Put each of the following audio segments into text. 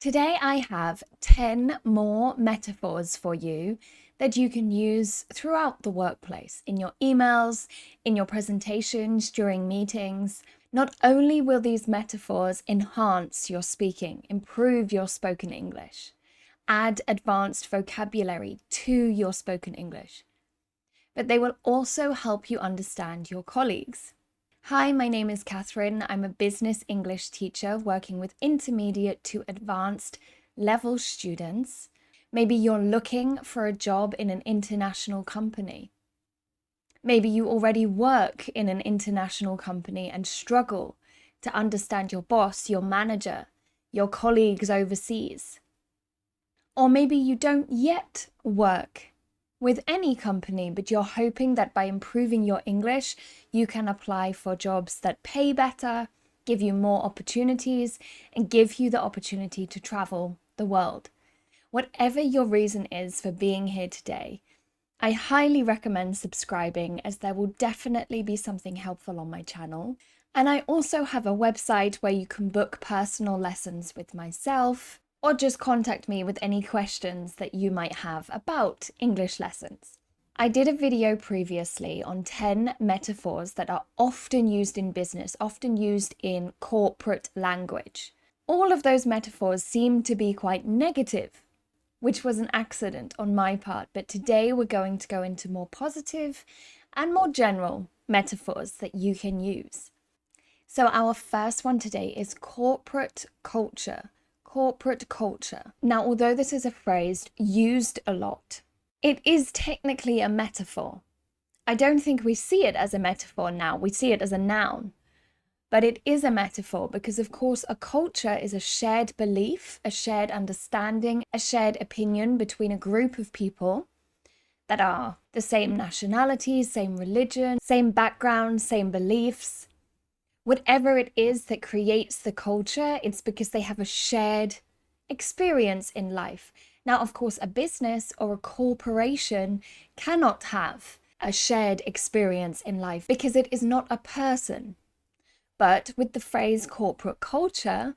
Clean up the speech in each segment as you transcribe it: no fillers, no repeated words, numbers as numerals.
Today I have 10 more metaphors for you that you can use throughout the workplace, in your emails, in your presentations, during meetings. Not only will these metaphors enhance your speaking, improve your spoken English, add advanced vocabulary to your spoken English, but they will also help you understand your colleagues. Hi, my name is Catherine. I'm a business English teacher working with intermediate to advanced level students. Maybe you're looking for a job in an international company. Maybe you already work in an international company and struggle to understand your boss, your manager, your colleagues overseas. Or maybe you don't yet work with any company, but you're hoping that by improving your English, you can apply for jobs that pay better, give you more opportunities, and give you the opportunity to travel the world. Whatever your reason is for being here today, I highly recommend subscribing, as there will definitely be something helpful on my channel. And I also have a website where you can book personal lessons with myself, or just contact me with any questions that you might have about English lessons. I did a video previously on 10 metaphors that are often used in business, often used in corporate language. All of those metaphors seem to be quite negative, which was an accident on my part, but today we're going to go into more positive and more general metaphors that you can use. So our first one today is corporate culture. Corporate culture. Now, although this is a phrase used a lot, it is technically a metaphor. I don't think we see it as a metaphor now. We see it as a noun. But it is a metaphor because, of course, a culture is a shared belief, a shared understanding, a shared opinion between a group of people that are the same nationality, same religion, same background, same beliefs. Whatever it is that creates the culture, it's because they have a shared experience in life. Now, of course, a business or a corporation cannot have a shared experience in life because it is not a person. But with the phrase corporate culture,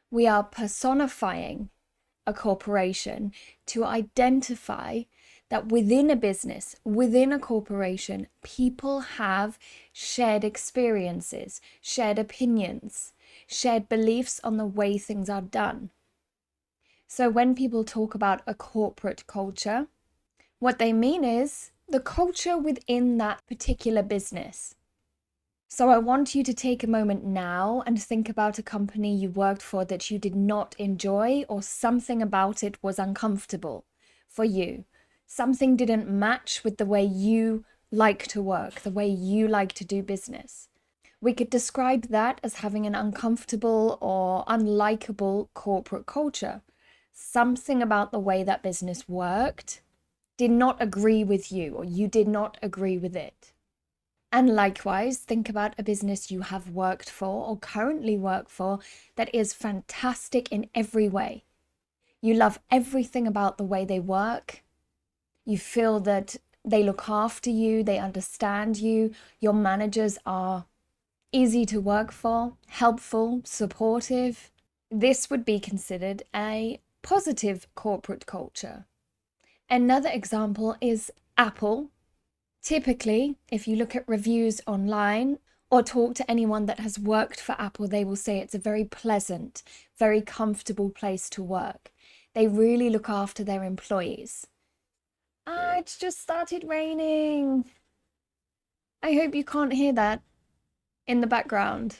we are personifying a corporation to identify that within a business, within a corporation, people have shared experiences, shared opinions, shared beliefs on the way things are done. So when people talk about a corporate culture, what they mean is the culture within that particular business. So I want you to take a moment now and think about a company you worked for that you did not enjoy, or something about it was uncomfortable for you. Something didn't match with the way you like to work, the way you like to do business. We could describe that as having an uncomfortable or unlikable corporate culture. Something about the way that business worked did not agree with you, or you did not agree with it. And likewise, think about a business you have worked for or currently work for that is fantastic in every way. You love everything about the way they work. You feel that they look after you, they understand you, your managers are easy to work for, helpful, supportive. This would be considered a positive corporate culture. Another example is Apple. Typically, if you look at reviews online or talk to anyone that has worked for Apple, they will say it's a very pleasant, very comfortable place to work. They really look after their employees. It's just started raining. I hope you can't hear that in the background.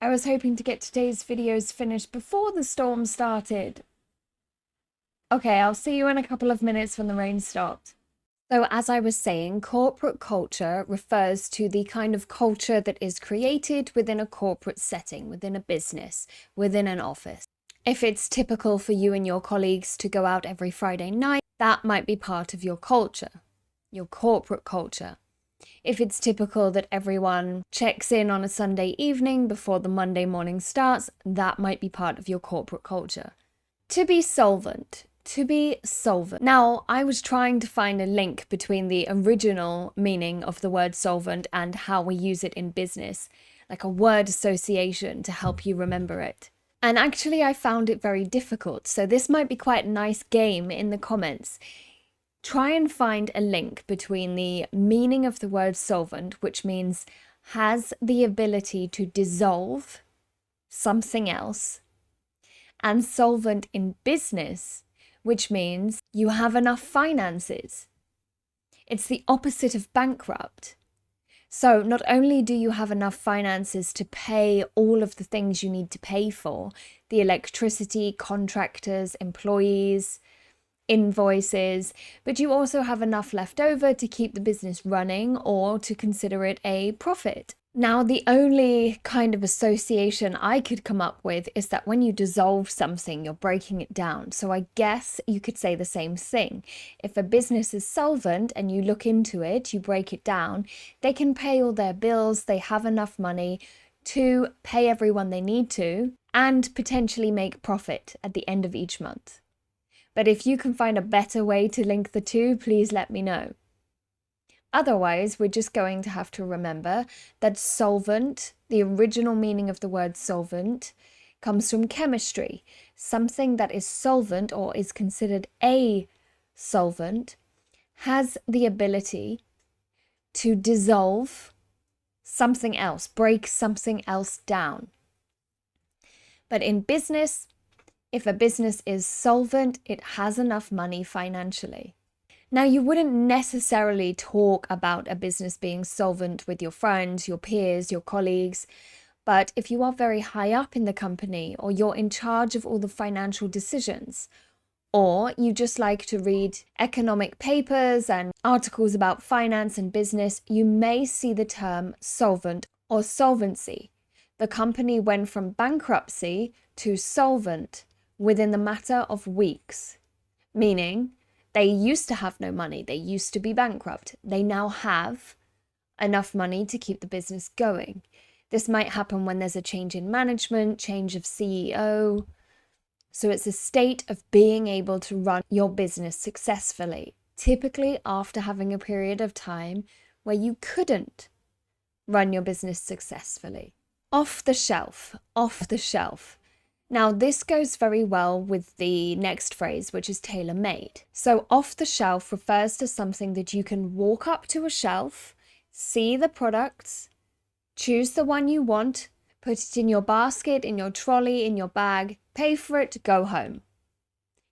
I was hoping to get today's videos finished before the storm started. Okay, I'll see you in a couple of minutes when the rain stopped. So as I was saying, corporate culture refers to the kind of culture that is created within a corporate setting, within a business, within an office. If it's typical for you and your colleagues to go out every Friday night, that might be part of your culture, your corporate culture. If it's typical that everyone checks in on a Sunday evening before the Monday morning starts, that might be part of your corporate culture. To be solvent. Now, I was trying to find a link between the original meaning of the word solvent and how we use it in business, like a word association to help you remember it. And actually, I found it very difficult. So this might be quite a nice game in the comments. Try and find a link between the meaning of the word solvent, which means has the ability to dissolve something else, and solvent in business, which means you have enough finances. It's the opposite of bankrupt. So not only do you have enough finances to pay all of the things you need to pay for, the electricity, contractors, employees, invoices, but you also have enough left over to keep the business running or to consider it a profit. Now, the only kind of association I could come up with is that when you dissolve something, you're breaking it down. So I guess you could say the same thing. If a business is solvent and you look into it, you break it down, they can pay all their bills, they have enough money to pay everyone they need to, and potentially make profit at the end of each month. But if you can find a better way to link the two, please let me know. Otherwise, we're just going to have to remember that solvent, the original meaning of the word solvent, comes from chemistry. Something that is solvent or is considered a solvent has the ability to dissolve something else, break something else down. But in business, if a business is solvent, it has enough money financially. Now, you wouldn't necessarily talk about a business being solvent with your friends, your peers, your colleagues, but if you are very high up in the company or you're in charge of all the financial decisions, or you just like to read economic papers and articles about finance and business, you may see the term solvent or solvency. The company went from bankruptcy to solvent within the matter of weeks, meaning they used to have no money. They used to be bankrupt. They now have enough money to keep the business going. This might happen when there's a change in management, change of CEO. So it's a state of being able to run your business successfully, typically after having a period of time where you couldn't run your business successfully. Off the shelf, off the shelf. Now, this goes very well with the next phrase, which is tailor made. So off the shelf refers to something that you can walk up to a shelf, see the products, choose the one you want, put it in your basket, in your trolley, in your bag, pay for it, go home.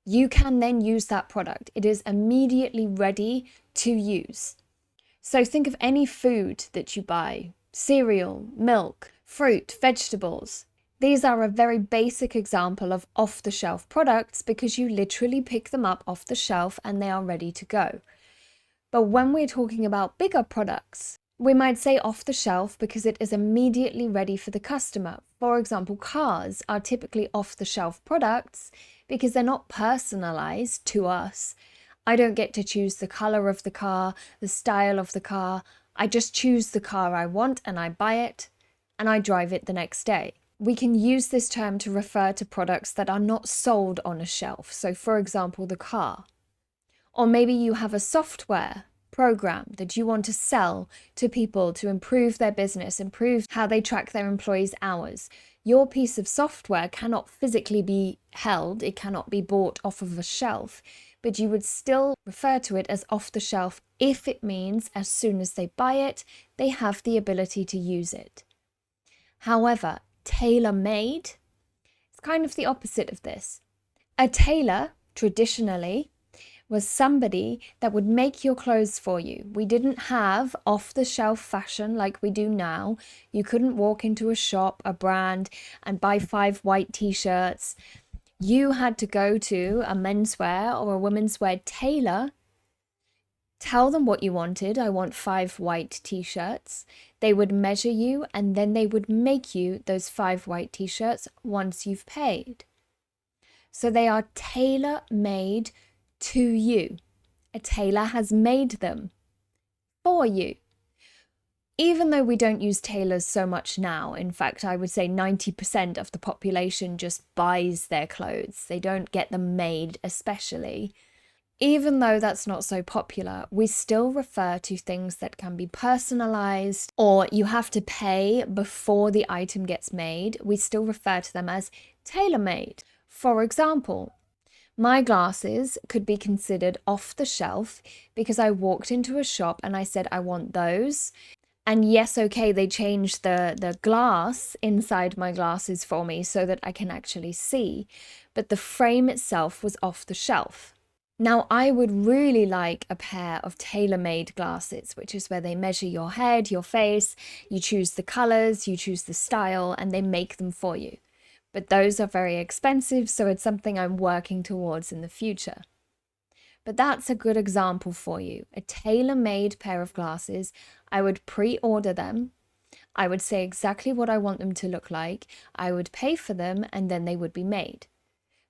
You can then use that product. It is immediately ready to use. So think of any food that you buy, cereal, milk, fruit, vegetables. These are a very basic example of off-the-shelf products because you literally pick them up off the shelf and they are ready to go. But when we're talking about bigger products, we might say off the shelf because it is immediately ready for the customer. For example, cars are typically off-the-shelf products because they're not personalized to us. I don't get to choose the color of the car, the style of the car. I just choose the car I want and I buy it and I drive it the next day. We can use this term to refer to products that are not sold on a shelf. So for example, the car. Or maybe you have a software program that you want to sell to people to improve their business, improve how they track their employees' hours. Your piece of software cannot physically be held. It cannot be bought off of a shelf, but you would still refer to it as off the shelf if it means as soon as they buy it, they have the ability to use it. However, tailor-made is kind of the opposite of this. A tailor, traditionally, was somebody that would make your clothes for you. We didn't have off-the-shelf fashion like we do now. You couldn't walk into a shop, a brand, and buy 5 white t-shirts. You had to go to a menswear or a womenswear tailor, tell them what you wanted. I want 5 white t-shirts. They would measure you and then they would make you those 5 white t-shirts once you've paid. So they are tailor-made to you. A tailor has made them for you. Even though we don't use tailors so much now, in fact, I would say 90% of the population just buys their clothes. They don't get them made especially. Even though that's not so popular, we still refer to things that can be personalized or you have to pay before the item gets made. We still refer to them as tailor-made. For example, my glasses could be considered off the shelf because I walked into a shop and I said, I want those. And yes, okay, they changed the glass inside my glasses for me so that I can actually see. But the frame itself was off the shelf. Now, I would really like a pair of tailor-made glasses, which is where they measure your head, your face, you choose the colors, you choose the style, and they make them for you. But those are very expensive, so it's something I'm working towards in the future. But that's a good example for you. A tailor-made pair of glasses, I would pre-order them. I would say exactly what I want them to look like. I would pay for them, and then they would be made.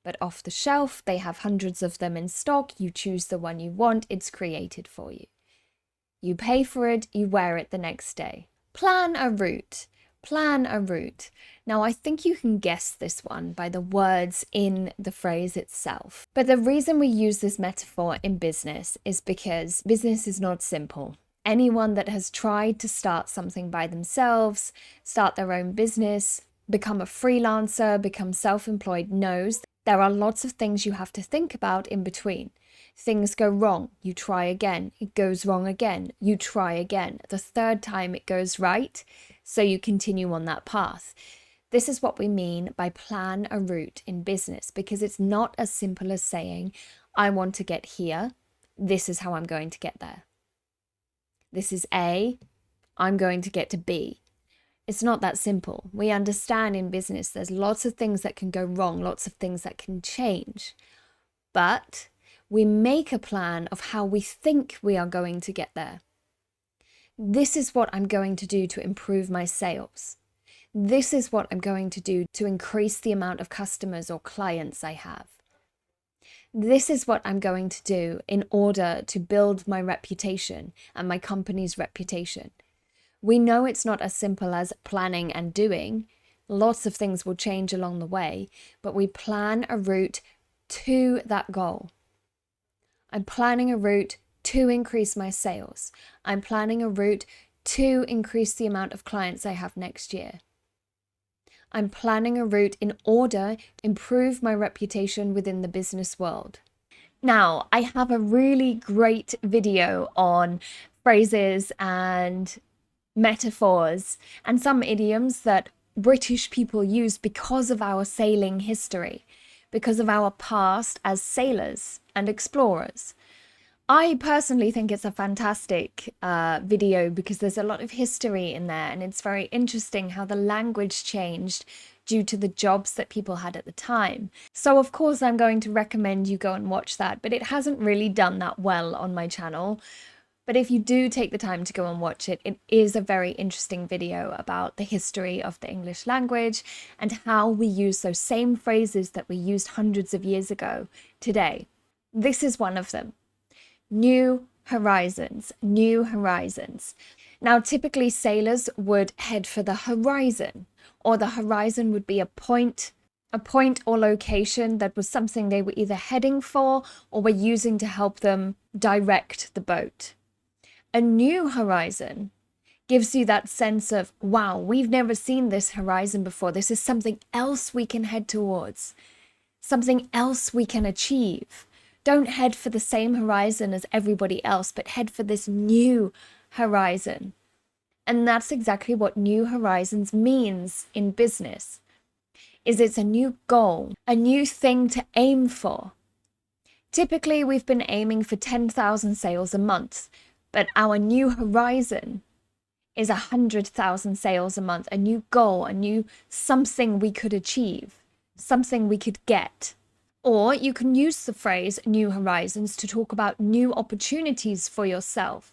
But off the shelf, they have hundreds of them in stock. You choose the one you want, it's created for you. You pay for it, you wear it the next day. Plan a route. Plan a route. Now, I think you can guess this one by the words in the phrase itself. But the reason we use this metaphor in business is because business is not simple. Anyone that has tried to start something by themselves, start their own business, become a freelancer, become self-employed knows there are lots of things you have to think about in between. Things go wrong, you try again. It goes wrong again, you try again. The third time it goes right, so you continue on that path. This is what we mean by plan a route in business, because it's not as simple as saying, I want to get here, this is how I'm going to get there. This is A, I'm going to get to B. It's not that simple. We understand in business there's lots of things that can go wrong, lots of things that can change. But we make a plan of how we think we are going to get there. This is what I'm going to do to improve my sales. This is what I'm going to do to increase the amount of customers or clients I have. This is what I'm going to do in order to build my reputation and my company's reputation. We know it's not as simple as planning and doing. Lots of things will change along the way, but we plan a route to that goal. I'm planning a route to increase my sales. I'm planning a route to increase the amount of clients I have next year. I'm planning a route in order to improve my reputation within the business world. Now, I have a really great video on phrases and metaphors and some idioms that British people use because of our sailing history, because of our past as sailors and explorers. I personally think it's a fantastic video because there's a lot of history in there, and it's very interesting how the language changed due to the jobs that people had at the time. So of course I'm going to recommend you go and watch that, but it hasn't really done that well on my channel. But if you do take the time to go and watch it, it is a very interesting video about the history of the English language and how we use those same phrases that we used hundreds of years ago today. This is one of them. New horizons, new horizons. Now, typically sailors would head for the horizon, or the horizon would be a point or location that was something they were either heading for or were using to help them direct the boat. A new horizon gives you that sense of, wow, we've never seen this horizon before. This is something else we can head towards, something else we can achieve. Don't head for the same horizon as everybody else, but head for this new horizon. And that's exactly what new horizons means in business, is it's a new goal, a new thing to aim for. Typically, we've been aiming for 10,000 sales a month, but our new horizon is 100,000 sales a month, a new goal, a new something we could achieve, something we could get. Or you can use the phrase new horizons to talk about new opportunities for yourself.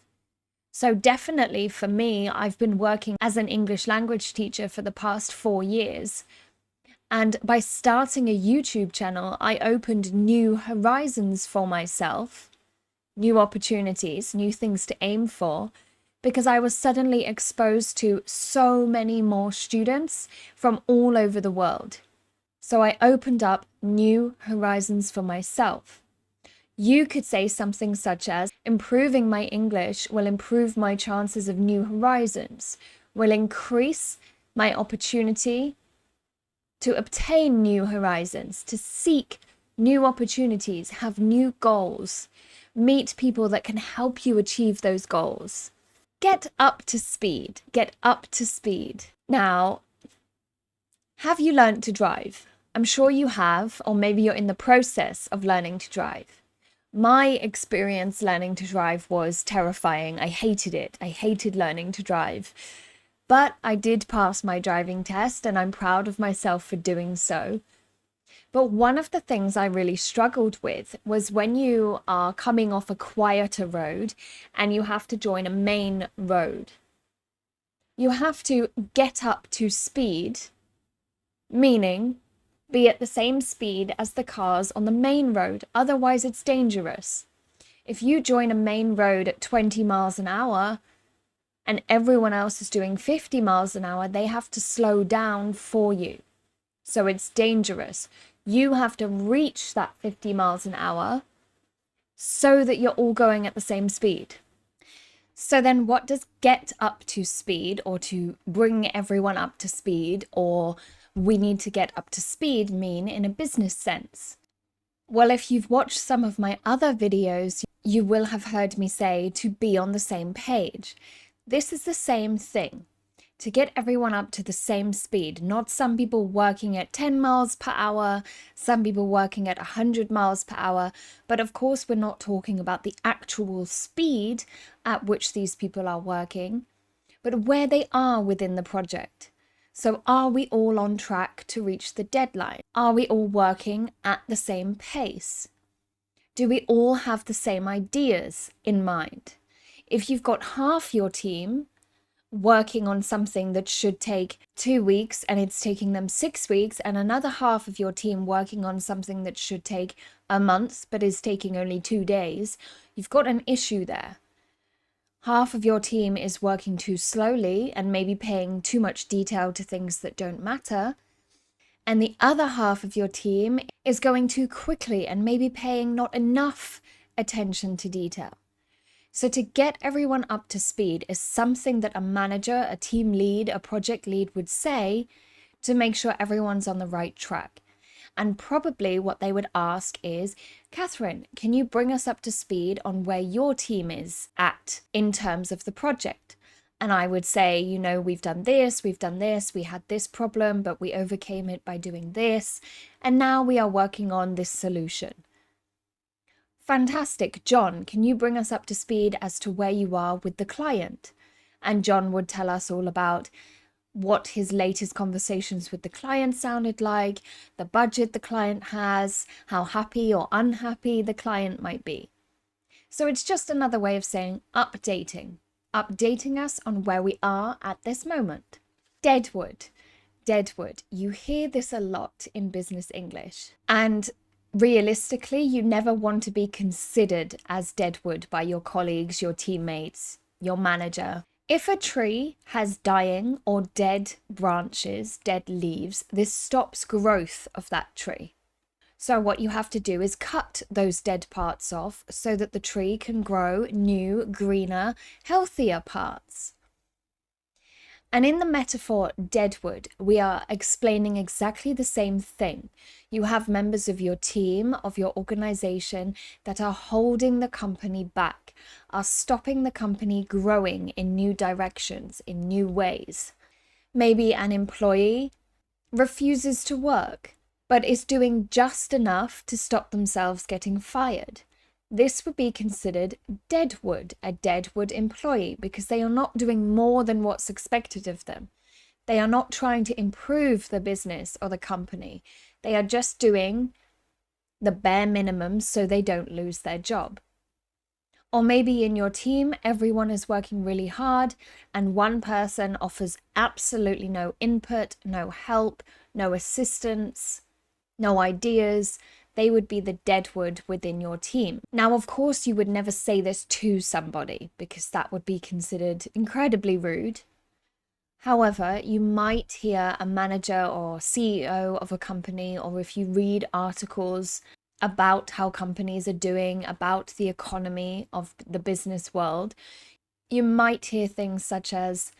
So definitely for me, I've been working as an English language teacher for the past 4 years. And by starting a YouTube channel, I opened new horizons for myself, new opportunities, new things to aim for, because I was suddenly exposed to so many more students from all over the world. So I opened up new horizons for myself. You could say something such as, improving my English will improve my chances of new horizons, will increase my opportunity to obtain new horizons, to seek new opportunities, have new goals, meet people that can help you achieve those goals. Get up to speed. Get up to speed. Now, have you learned to drive? I'm sure you have, or maybe you're in the process of learning to drive. My experience learning to drive was terrifying. I hated it. I hated learning to drive. But I did pass my driving test, and I'm proud of myself for doing so. But one of the things I really struggled with was when you are coming off a quieter road and you have to join a main road. You have to get up to speed, meaning be at the same speed as the cars on the main road, otherwise it's dangerous. If you join a main road at 20 miles an hour and everyone else is doing 50 miles an hour, they have to slow down for you. So it's dangerous. You have to reach that 50 miles an hour so that you're all going at the same speed. So then what does get up to speed, or to bring everyone up to speed, or we need to get up to speed mean in a business sense? Well, if you've watched some of my other videos, you will have heard me say to be on the same page. This is the same thing. To get everyone up to the same speed, not some people working at 10 miles per hour, some people working at 100 miles per hour, but of course we're not talking about the actual speed at which these people are working, but where they are within the project. So are we all on track to reach the deadline? Are we all working at the same pace? Do we all have the same ideas in mind? If you've got half your team working on something that should take 2 weeks and it's taking them 6 weeks, and another half of your team working on something that should take a month but is taking only 2 days, you've got an issue there. Half of your team is working too slowly and maybe paying too much detail to things that don't matter, and the other half of your team is going too quickly and maybe paying not enough attention to detail. So to get everyone up to speed is something that a manager, a team lead, a project lead would say to make sure everyone's on the right track. And probably what they would ask is, Catherine, can you bring us up to speed on where your team is at in terms of the project? And I would say, we've done this, we had this problem, but we overcame it by doing this. And now we are working on this solution. Fantastic. John, can you bring us up to speed as to where you are with the client? And John would tell us all about what his latest conversations with the client sounded like, the budget the client has, how happy or unhappy the client might be. So it's just another way of saying updating us on where we are at this moment. Deadwood. You hear this a lot in business English. And realistically, you never want to be considered as deadwood by your colleagues, your teammates, your manager. If a tree has dying or dead branches, dead leaves, this stops growth of that tree. So what you have to do is cut those dead parts off so that the tree can grow new, greener, healthier parts. And in the metaphor Deadwood, we are explaining exactly the same thing. You have members of your team, of your organization, that are holding the company back, are stopping the company growing in new directions, in new ways. Maybe an employee refuses to work, but is doing just enough to stop themselves getting fired. This would be considered deadwood, a deadwood employee, because they are not doing more than what's expected of them. They are not trying to improve the business or the company. They are just doing the bare minimum so they don't lose their job. Or maybe in your team, everyone is working really hard and one person offers absolutely no input, no help, no assistance, no ideas. They would be the deadwood within your team. Now, of course, you would never say this to somebody because that would be considered incredibly rude. However, you might hear a manager or CEO of a company, or if you read articles about how companies are doing, about the economy of the business world, you might hear things such as,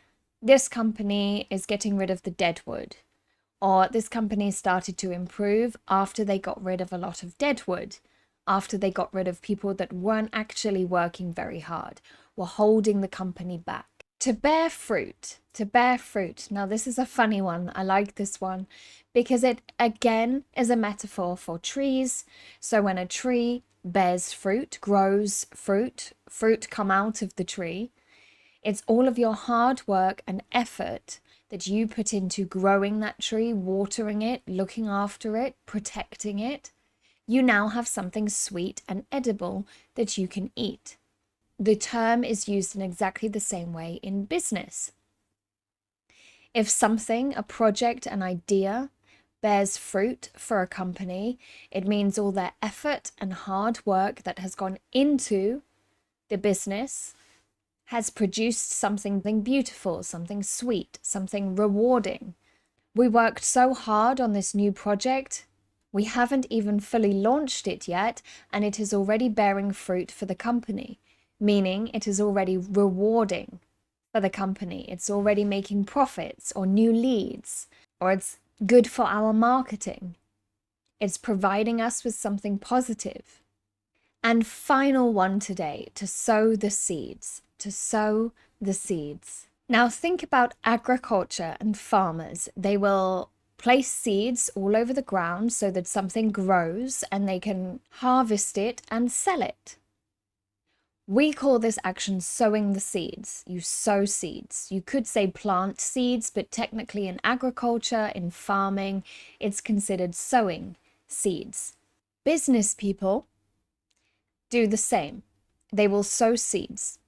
this company is getting rid of the Deadwood, or this company started to improve after they got rid of a lot of Deadwood, after they got rid of people that weren't actually working very hard, were holding the company back. To bear fruit. Now, this is a funny one. I like this one because it, again, is a metaphor for trees. So when a tree bears fruit, grows fruit come out of the tree, it's all of your hard work and effort that you put into growing that tree, watering it, looking after it, protecting it. You now have something sweet and edible that you can eat. The term is used in exactly the same way in business. If something, a project, an idea, bears fruit for a company, it means all their effort and hard work that has gone into the business has produced something beautiful, something sweet, something rewarding. We worked so hard on this new project. We haven't even fully launched it yet, and it is already bearing fruit for the company, meaning it is already rewarding for the company. It's already making profits or new leads, or it's good for our marketing. It's providing us with something positive. And final one today, to sow the seeds. To sow the seeds. Now think about agriculture and farmers. They will place seeds all over the ground so that something grows and they can harvest it and sell it. We call this action sowing the seeds. You sow seeds. You could say plant seeds, but technically in agriculture, in farming, it's considered sowing seeds. Business people do the same. They will sow seeds.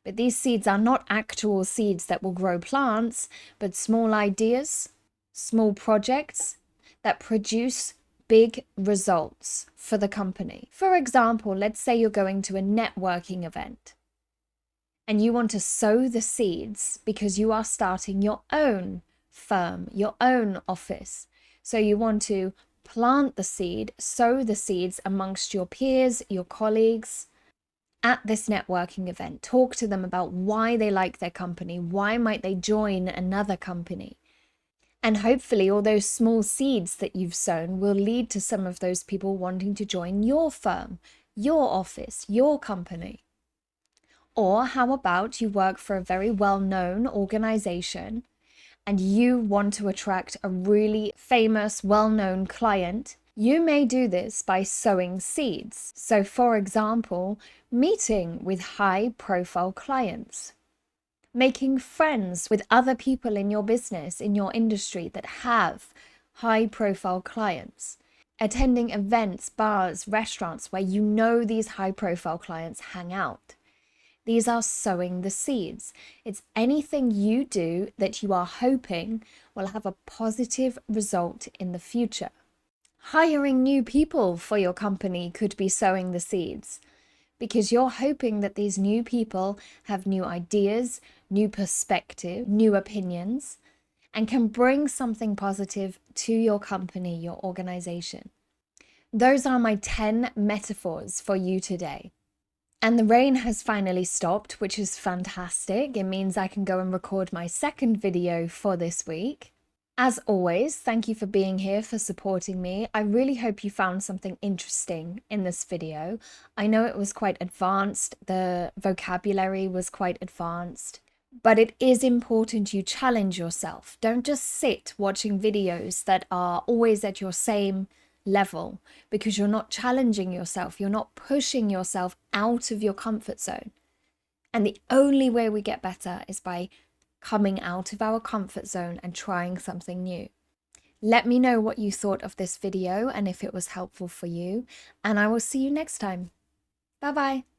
But these seeds are not actual seeds that will grow plants, but small ideas, small projects that produce big results for the company. For example, let's say you're going to a networking event and you want to sow the seeds because you are starting your own firm, your own office. So you want to plant the seed, sow the seeds amongst your peers, your colleagues at this networking event. Talk to them about why they like their company, why might they join another company. And hopefully all those small seeds that you've sown will lead to some of those people wanting to join your firm, your office, your company. Or how about you work for a very well-known organization and you want to attract a really famous, well-known client? You may do this by sowing seeds. So for example, meeting with high-profile clients, making friends with other people in your business, in your industry that have high-profile clients, attending events, bars, restaurants where you know these high-profile clients hang out. These are sowing the seeds. It's anything you do that you are hoping will have a positive result in the future. Hiring new people for your company could be sowing the seeds, because you're hoping that these new people have new ideas, new perspective, new opinions, and can bring something positive to your company, your organization. Those are my 10 metaphors for you today. And the rain has finally stopped, which is fantastic. It means I can go and record my second video for this week. As always, thank you for being here, for supporting me. I really hope you found something interesting in this video. I know it was quite advanced, the vocabulary was quite advanced, but it is important you challenge yourself. Don't just sit watching videos that are always at your same level, because you're not challenging yourself, you're not pushing yourself out of your comfort zone. And the only way we get better is by coming out of our comfort zone and trying something new. Let me know what you thought of this video and if it was helpful for you, and I will see you next time. Bye bye.